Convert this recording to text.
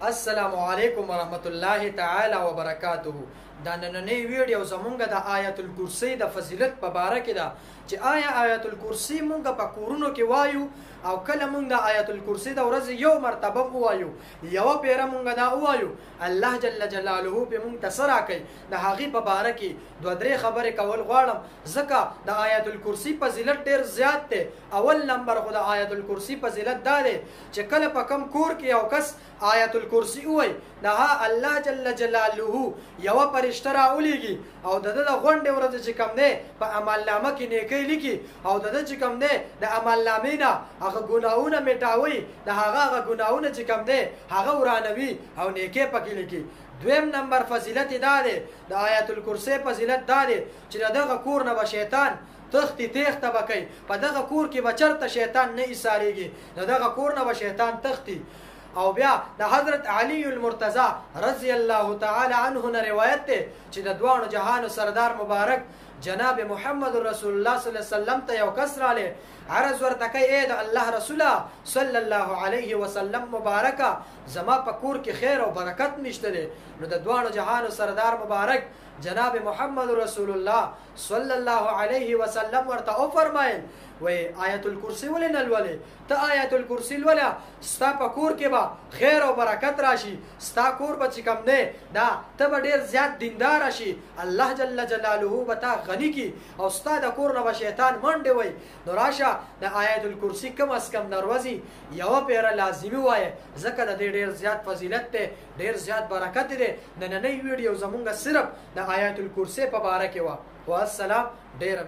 السلام علیکم ورحمت الله تعالی وبرکاته. دا نننی ویډیو زمونږ د آیت الکرسی د فضیلت په باره کې ده چې آیا آیت الکرسی مونږ په کورونو کې وایو او کله مونږ د آیت الکرسی د ورځې یو مرتبه ووایو یو پیره مونږ دا ووایو الله جل جلاله به مونږ ته څه راکوي د هغې په باره کې دوه درې خبرې کول غواړم ځکه د آیت الکرسی فضیلت ډېر زیات دی. اول نمبر خو د آیت الکرسی فضیلت دا دی چې کله په کم کور کې یو کس آیت الکرسی وای نه الله جل جلاله یو فرشته راولیږي او د د غونډې ورځ چې کوم دی په عمل نامه کې نیکۍ لیکي او د چې کوم دی د عمل نامې نه هغه ګناهونه میټاوي د هغه ګناهونه چې کوم دی هغه ورانوي او نیکۍ پکې لیکي. دویم نمبر فضیلت دا دی د آیت الکرسی فضیلت دا دی چې دغه کور نه به شیطان تختی تیخته بکی په دغه کور کې به چرته شیطان نه ایساریږي دغه کور نه به شیطان تختی. او بیا د حضرت علی المرتضی رضی الله تعالی عنه نه روایت دی چې د دوانو جهانو سردار مبارک جناب محمد رسول الله صلی الله علیه وسلم ته یو کس رالی عرض ورته کوي ای د الله رسوله صلی الله علیه وسلم مبارکه زما په کور کې خیر او برکت نشته دی. نو د دوانو جهانو سردار مبارک جناب محمد رسول الله صلی الله علیه وسلم ورته او فرمایل وی آیت الکرسی ولې نه لولې ته آیت الکرسی لوله ستا په کور کې به خیر او برکت راشي ستا کور به چې کوم دی دا ته به ډېر زیات دیندار شي الله جل جلاله به تا غني کي او ستا د کور نه به شیطان منډې وی. نو راشه د آیت الکرسی کم از کم د ورځې یوه پیره لازمي وایه ځکه د دې ډېر زیات فضیلت دی ډېر زیات برکت دی. نننی ویډیو زمونږ صرف د آیت الکرسی په باره کې وه. والسلام ډېره